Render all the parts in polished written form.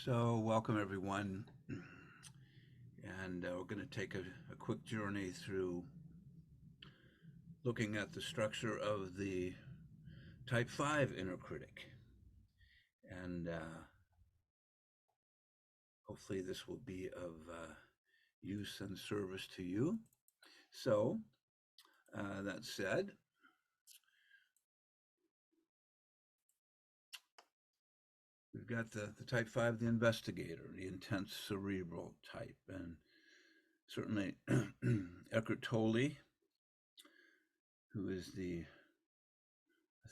So, welcome everyone, and we're going to take a quick journey through looking at the structure of the Type 5 inner critic. And hopefully, this will be of use and service to you. So, that said, we've got the Type 5, the investigator, the intense cerebral type, and certainly Eckhart Tolle, who is I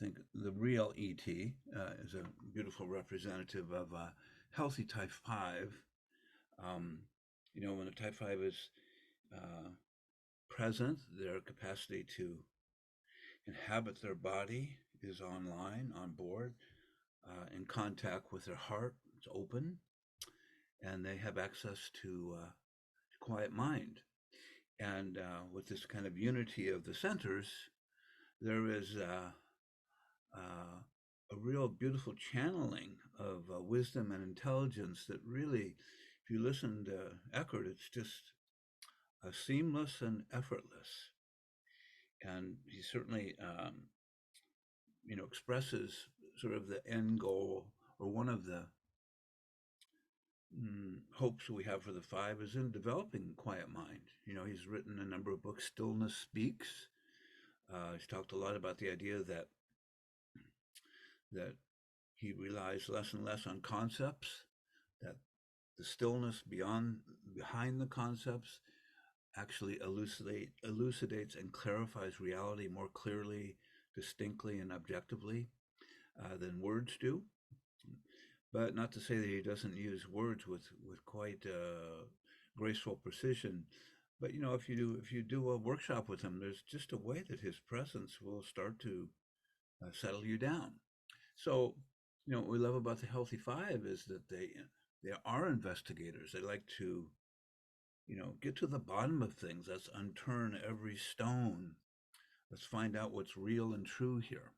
think the real ET, is a beautiful representative of a healthy type 5. Um, when the type 5 is uh, present, their capacity to inhabit their body is online, on board, in contact with their heart. It's open, and they have access to quiet mind. And with this kind of unity of the centers, there is a real beautiful channeling of wisdom and intelligence that really, if you listen to Eckhart, it's just seamless and effortless. And he certainly, expresses sort of the end goal, or one of the hopes we have for the 5 is in developing quiet mind. He's written a number of books. Stillness Speaks. He's talked a lot about the idea that he relies less and less on concepts, that the stillness behind the concepts actually elucidates and clarifies reality more clearly, distinctly, and objectively than words do. But not to say that he doesn't use words with quite graceful precision. But if you do a workshop with him, there's just a way that his presence will start to settle you down. So, what we love about the Healthy 5 is that they are investigators. They like to, get to the bottom of things. Let's unturn every stone. Let's find out what's real and true here.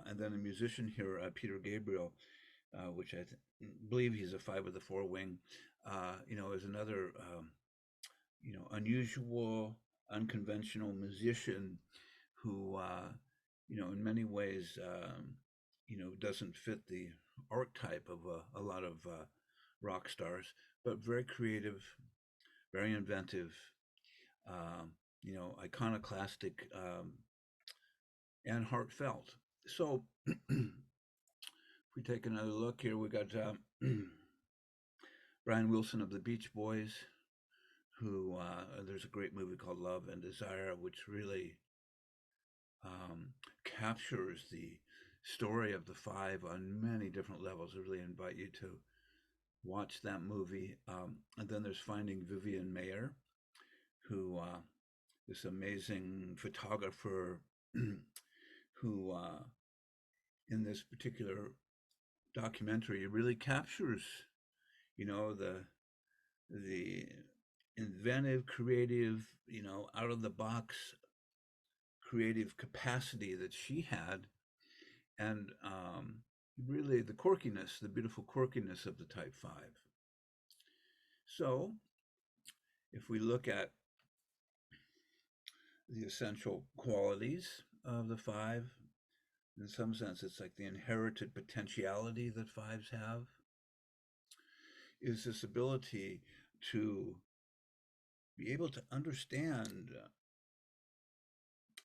And then a musician here, Peter Gabriel, which I believe he's a 5 of the 4 wing, is another, unusual, unconventional musician who, in many ways, doesn't fit the archetype of a lot of rock stars, but very creative, very inventive, iconoclastic, and heartfelt. So, if we take another look here, we got Brian Wilson of the Beach Boys, who there's a great movie called Love and Desire, which really captures the story of the 5 on many different levels. I really invite you to watch that movie. And then there's Finding Vivian Mayer, who this amazing photographer who, in this particular documentary, really captures, the inventive, creative, out of the box creative capacity that she had, and really the quirkiness, the beautiful quirkiness of the Type 5. So, if we look at the essential qualities of the 5, in some sense, it's like the inherited potentiality that 5s have, is this ability to be able to understand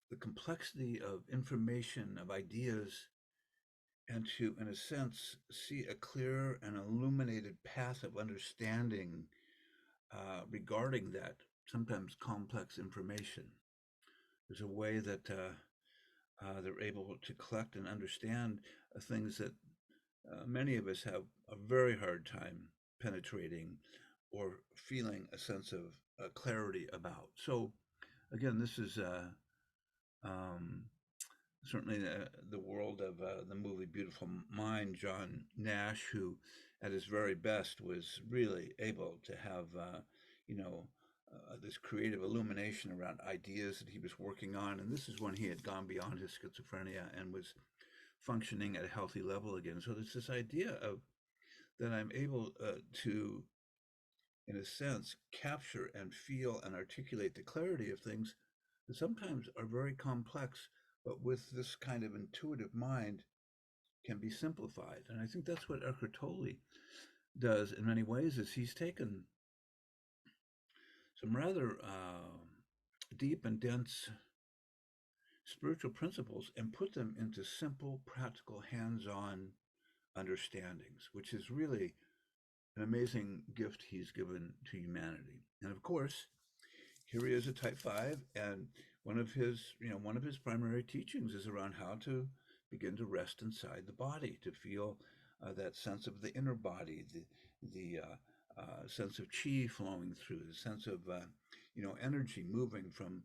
the complexity of information, of ideas, and to, in a sense, see a clear and illuminated path of understanding regarding that sometimes complex information. There's a way that they're able to collect and understand things that many of us have a very hard time penetrating or feeling a sense of clarity about. So, again, this is um, certainly the world of the movie Beautiful Mind. John Nash, who at his very best was really able to have, this creative illumination around ideas that he was working on. And this is when he had gone beyond his schizophrenia and was functioning at a healthy level again. So there's this idea of that I'm able to, in a sense, capture and feel and articulate the clarity of things that sometimes are very complex, but with this kind of intuitive mind can be simplified. And I think that's what Eckhart Tolle does in many ways is he's taken some rather deep and dense spiritual principles and put them into simple, practical, hands-on understandings, which is really an amazing gift he's given to humanity. And of course, here he is a type 5, and one of his primary teachings is around how to begin to rest inside the body, to feel that sense of the inner body, the sense of chi flowing through, the sense of energy moving from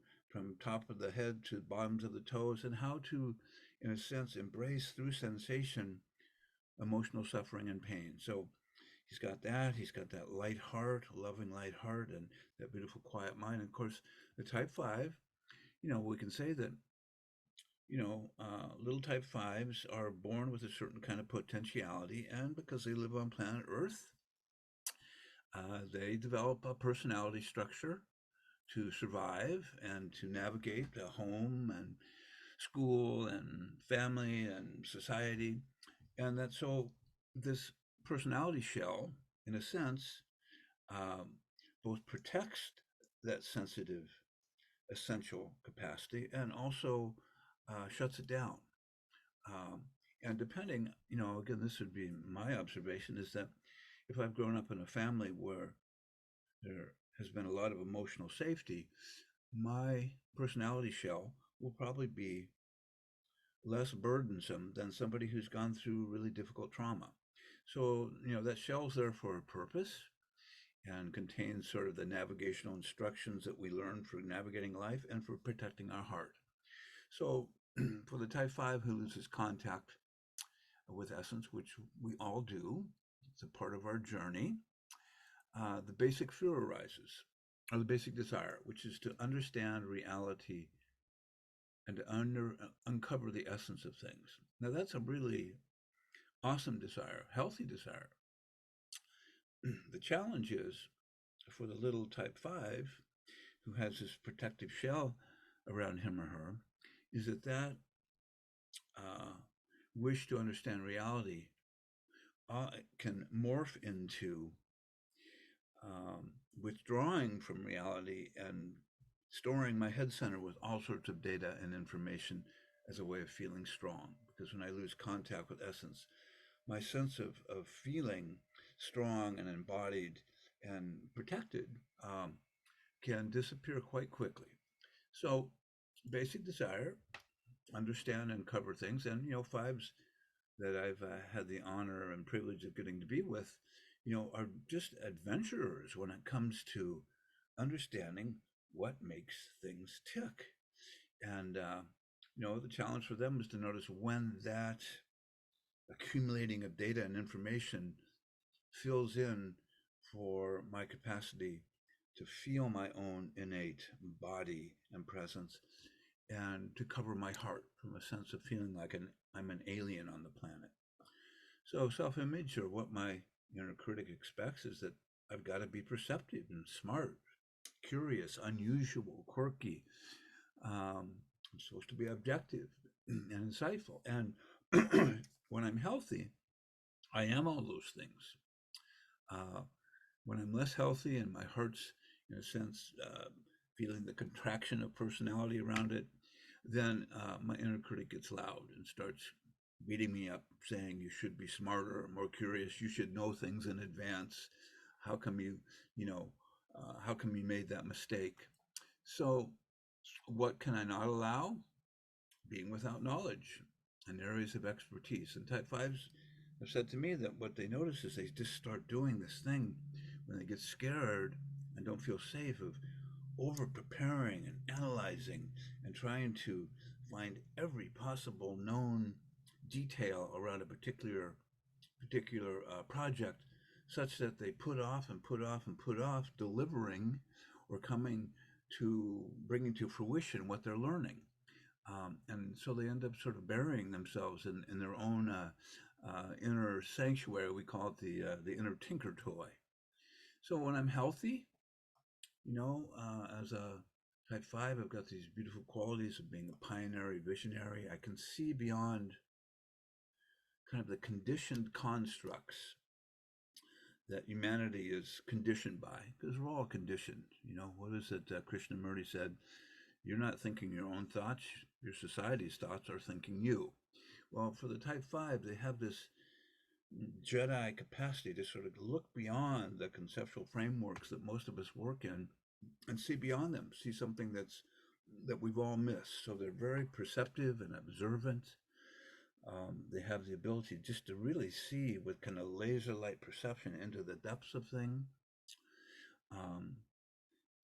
top of the head to bottoms of the toes, and how to, in a sense, embrace through sensation emotional suffering and pain. So he's got that. He's got that light heart, loving light heart, and that beautiful quiet mind. And of course, the type 5, we can say that, little type 5s are born with a certain kind of potentiality. And because they live on planet Earth, they develop a personality structure to survive and to navigate a home and school and family and society. And that so this personality shell, in a sense, um, both protects that sensitive, essential capacity and also shuts it down. Um, and depending, again, this would be my observation is that if I've grown up in a family where there has been a lot of emotional safety, my personality shell will probably be less burdensome than somebody who's gone through really difficult trauma. So, that shell's there for a purpose and contains sort of the navigational instructions that we learn for navigating life and for protecting our heart. So, for the type 5 who loses contact with essence, which we all do, it's a part of our journey, the basic fear arises, or the basic desire, which is to understand reality and to uncover the essence of things. Now, that's a really awesome desire, healthy desire. The challenge is for the little type 5 who has this protective shell around him or her is that uh, wish to understand reality can morph into um, withdrawing from reality and storing my head center with all sorts of data and information as a way of feeling strong. Because when I lose contact with essence, my sense of feeling strong and embodied and protected can disappear quite quickly. So, basic desire, understand and cover things, and fives that I've had the honor and privilege of getting to be with, are just adventurers when it comes to understanding what makes things tick. And the challenge for them is to notice when that accumulating of data and information fills in for my capacity to feel my own innate body and presence and to cover my heart from a sense of feeling like I'm an alien on the planet. So self-image or what my inner critic expects is that I've got to be perceptive and smart, curious, unusual, quirky. I'm supposed to be objective and insightful. And when I'm healthy, I am all those things. Uh, when I'm less healthy and my heart's, in a sense, feeling the contraction of personality around it, then my inner critic gets loud and starts beating me up, saying you should be smarter, more curious, you should know things in advance. How come how come you made that mistake? So, what can I not allow? Being without knowledge and areas of expertise. And type fives have said to me that what they notice is they just start doing this thing when they get scared and don't feel safe of over preparing and analyzing and trying to find every possible known detail around a particular project such that they put off and put off and put off delivering or coming to bringing to fruition what they're learning. And so they end up sort of burying themselves in their own inner sanctuary. We call it the inner tinker toy. So when I'm healthy, as a type five, I've got these beautiful qualities of being a pioneer, visionary. I can see beyond kind of the conditioned constructs that humanity is conditioned by, because we're all conditioned. What is it Krishnamurti said? You're not thinking your own thoughts, your society's thoughts are thinking you. Well, for the type five, they have this Jedi capacity to sort of look beyond the conceptual frameworks that most of us work in and see beyond them, see something that we've all missed. So they're very perceptive and observant. They have the ability just to really see with kind of laser light perception into the depths of things. Um,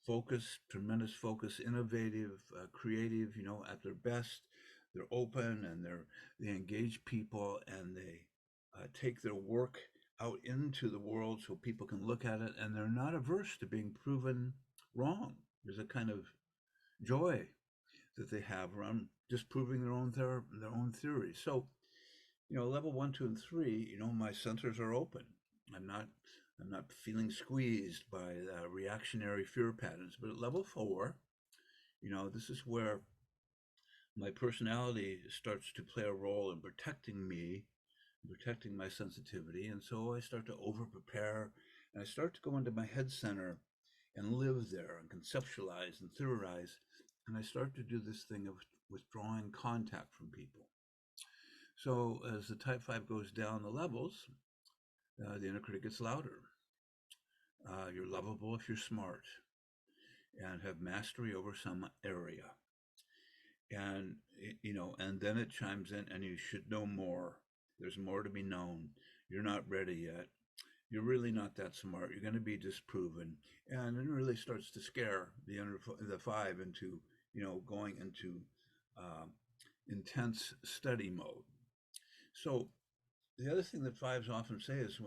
Focus, tremendous focus, innovative, creative. At their best, they're open and they engage people and they take their work out into the world so people can look at it, and they're not averse to being proven wrong. There's a kind of joy that they have around disproving their own theories. So, level one, two, and three, my sensors are open. I'm not I'm not feeling squeezed by reactionary fear patterns. But at level four, this is where my personality starts to play a role in protecting me, protecting my sensitivity. And so I start to over prepare and I start to go into my head center and live there and conceptualize and theorize. And I start to do this thing of withdrawing contact from people. So as the type 5 goes down the levels, the inner critic gets louder. You're lovable if you're smart and have mastery over some area. And, and then it chimes in, and you should know more. There's more to be known. You're not ready yet. You're really not that smart. You're going to be disproven. And it really starts to scare the five into, going into uh, intense study mode. So the other thing that fives often say is,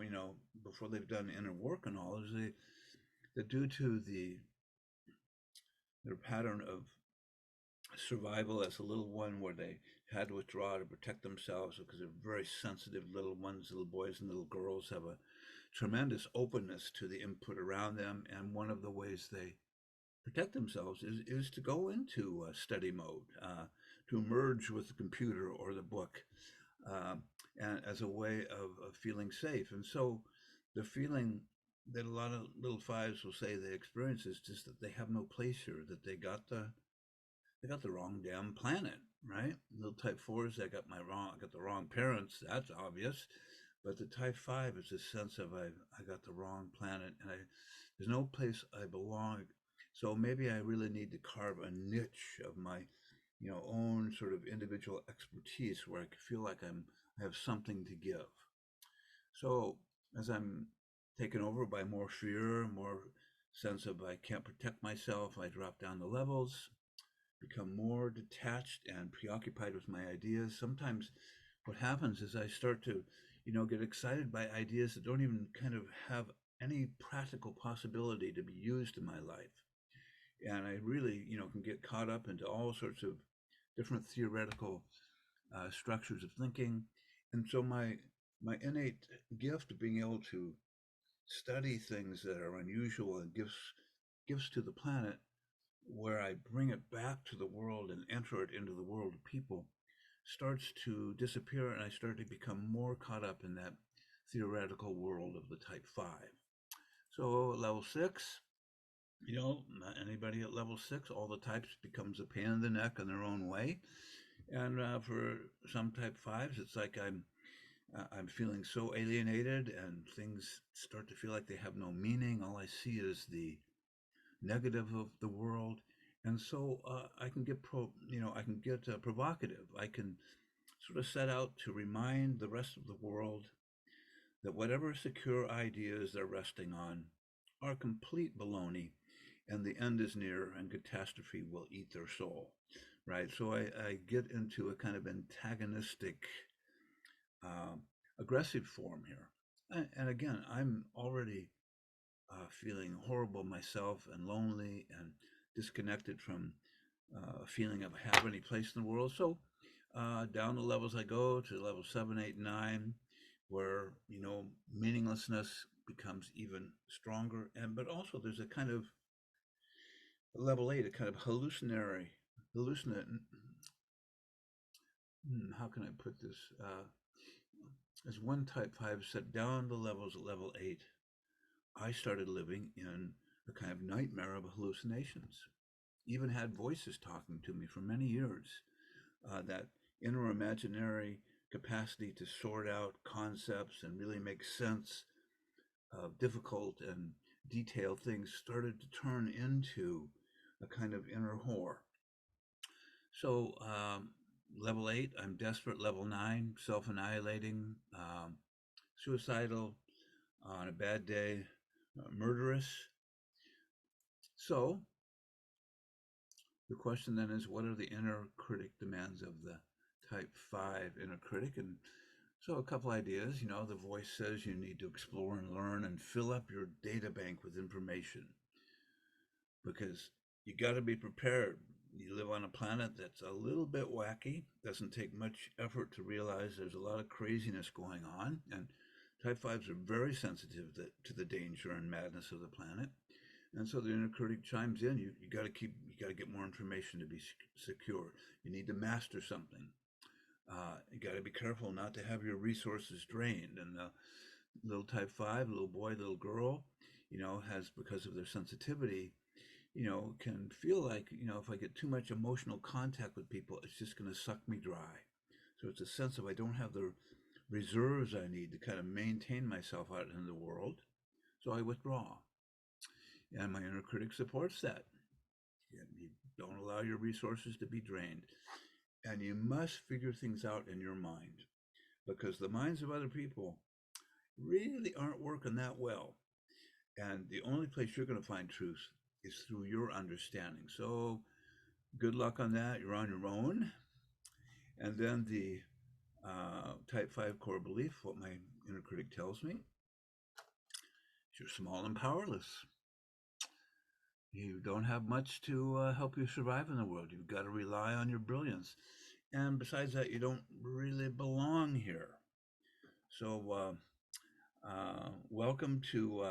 before they've done inner work and all, is that due to their pattern of survival as a little one, where they had to withdraw to protect themselves because they're very sensitive little ones, little boys and little girls have a tremendous openness to the input around them. And one of the ways they protect themselves is to go into study mode, to merge with the computer or the book, uh, and as a way of feeling safe. And so the feeling that a lot of little fives will say they experience is just that they have no place here, that they got the wrong damn planet, right? Little type fours, I got the wrong parents. That's obvious. But the type five is a sense of I got the wrong planet, and there's no place I belong. So maybe I really need to carve a niche of my, own sort of individual expertise where I feel like I have something to give. So as I'm taken over by more fear, more sense of I can't protect myself, I drop down the levels, become more detached and preoccupied with my ideas. Sometimes what happens is I start to, get excited by ideas that don't even kind of have any practical possibility to be used in my life. And I really, can get caught up into all sorts of different theoretical structures of thinking. And so my innate gift of being able to study things that are unusual and gifts to the planet, where I bring it back to the world and enter it into the world of people, starts to disappear, and I start to become more caught up in that theoretical world of the type 5. So level 6, anybody at level 6, all the types becomes a pain in the neck in their own way. And for some type 5s, it's like I'm feeling so alienated, and things start to feel like they have no meaning. All I see is the negative of the world. And so I can get provocative. I can sort of set out to remind the rest of the world that whatever secure ideas they're resting on are complete baloney, and the end is near, and catastrophe will eat their soul. Right. So I get into a kind of antagonistic, uh, aggressive form here. And again, I'm already feeling horrible myself and lonely and disconnected from a feeling of have any place in the world. So down the levels I go to level 7, 8, 9. where, meaninglessness becomes even stronger. And but also there's a kind of level 8, a kind of hallucinate. How can I put this? As one type 5 set down the levels at level 8, I started living in a kind of nightmare of hallucinations. Even had voices talking to me for many years. That inner imaginary capacity to sort out concepts and really make sense of difficult and detailed things started to turn into a kind of inner horror. So, level 8, I'm desperate. Level 9, self annihilating, suicidal, on a bad day, murderous. So, the question then is, what are the inner critic demands of the type 5 inner critic? And so, a couple ideas. The voice says you need to explore and learn and fill up your data bank with information because you got to be prepared. You live on a planet that's a little bit wacky. Doesn't take much effort to realize there's a lot of craziness going on, and type 5s are very sensitive to the danger and madness of the planet. And so the inner critic chimes in. You got to get more information to be secure. You need to master something. You got to be careful not to have your resources drained. And the little type 5, little boy, little girl, has, because of their sensitivity, can feel like, if I get too much emotional contact with people, it's just going to suck me dry. So it's a sense of I don't have the reserves I need to kind of maintain myself out in the world. So I withdraw. And my inner critic supports that. You don't allow your resources to be drained. And you must figure things out in your mind because the minds of other people really aren't working that well. And the only place you're going to find truth is through your understanding. So good luck on that. You're on your own. And then the type 5 core belief, what my inner critic tells me, is you're small and powerless. You don't have much to help you survive in the world. You've got to rely on your brilliance. And besides that, you don't really belong here. So, welcome to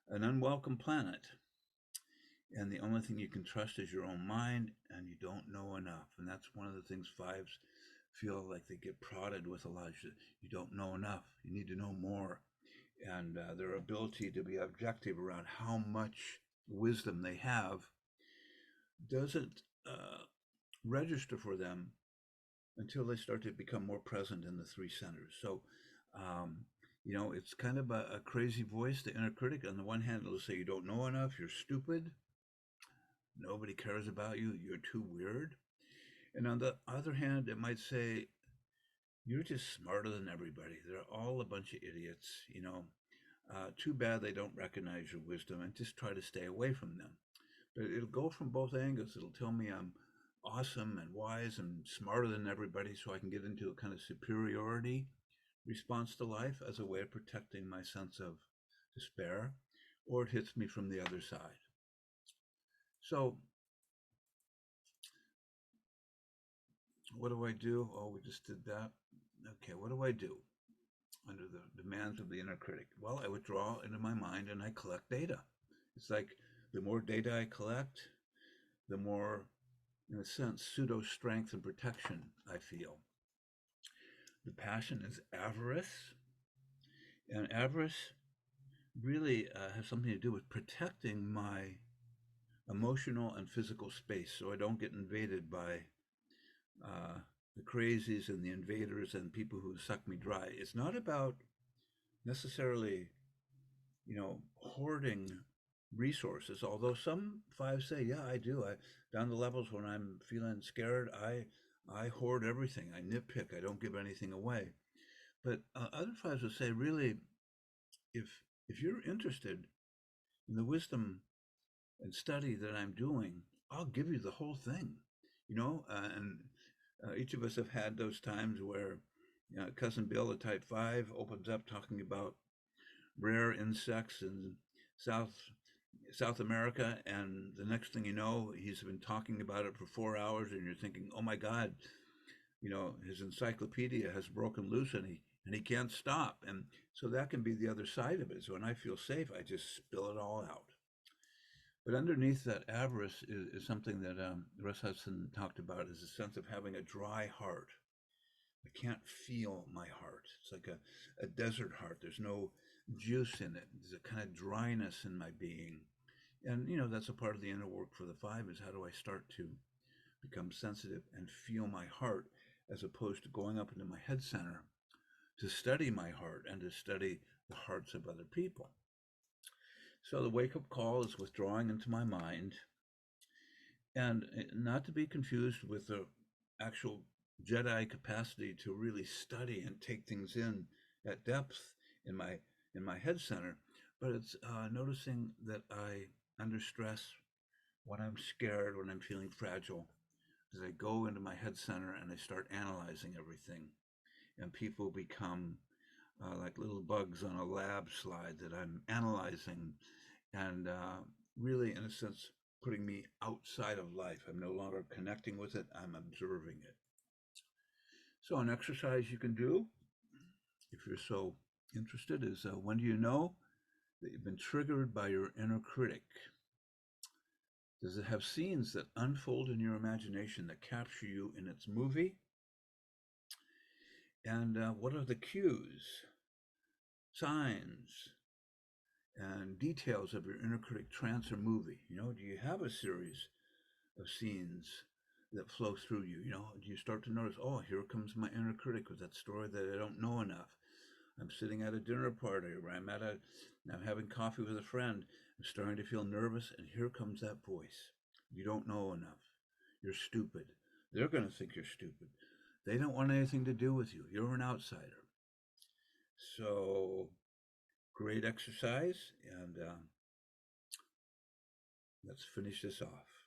an unwelcome planet. And the only thing you can trust is your own mind, and you don't know enough. And that's one of the things 5s feel like they get prodded with a lot. You don't know enough. You need to know more. And their ability to be objective around how much wisdom they have doesn't register for them until they start to become more present in the 3 centers. So, it's kind of a crazy voice, the inner critic. On the one hand, it'll say you don't know enough, you're stupid, nobody cares about you, you're too weird. And on the other hand, it might say you're just smarter than everybody. They're all a bunch of idiots. Too bad they don't recognize your wisdom, and just try to stay away from them. But it'll go from both angles. It'll tell me I'm awesome and wise and smarter than everybody, so I can get into a kind of superiority response to life as a way of protecting my sense of despair, or it hits me from the other side. So, what do I do? Oh, we just did that. Okay, what do I do under the demands of the inner critic? Well, I withdraw into my mind and I collect data. It's like the more data I collect, the more, in a sense, pseudo strength and protection I feel. The passion is avarice, and avarice really has something to do with protecting my emotional and physical space so I don't get invaded by the crazies and the invaders and people who suck me dry. It's not about necessarily, hoarding resources, although some 5s say, yeah, I do. Down the levels when I'm feeling scared, I hoard everything. I nitpick. I don't give anything away. But other 5s will say, really, if you're interested in the wisdom and study that I'm doing, I'll give you the whole thing. And each of us have had those times where cousin Bill, a type 5, opens up talking about rare insects in South America, and the next thing you know, he's been talking about it for 4 hours, and you're thinking, oh my God, his encyclopedia has broken loose, and and he can't stop. And so that can be the other side of it. So when I feel safe, I just spill it all out. But underneath that avarice is something that Russ Hudson talked about, is a sense of having a dry heart. I can't feel my heart. It's like a desert heart. There's no juice in it. There's a kind of dryness in my being. And, that's a part of the inner work for the five, is how do I start to become sensitive and feel my heart, as opposed to going up into my head center to study my heart and to study the hearts of other people. So the wake up call is withdrawing into my mind, and not to be confused with the actual Jedi capacity to really study and take things in at depth in my head center, but it's noticing that I, under stress, when I'm scared, when I'm feeling fragile, as I go into my head center and I start analyzing everything, and people become like little bugs on a lab slide that I'm analyzing, and really, in a sense, putting me outside of life. I'm no longer connecting with it, I'm observing it. So, an exercise you can do, if you're so interested, is when do you know that you've been triggered by your inner critic? Does it have scenes that unfold in your imagination that capture you in its movie? And what are the cues, signs, and details of your inner critic trance or movie? Do you have a series of scenes that flow through you? Do you start to notice, oh, here comes my inner critic with that story that I don't know enough? I'm sitting at a dinner party, or I'm having coffee with a friend. I'm starting to feel nervous, and here comes that voice. You don't know enough. You're stupid. They're going to think you're stupid. They don't want anything to do with you. You're an outsider. So, great exercise, and let's finish this off.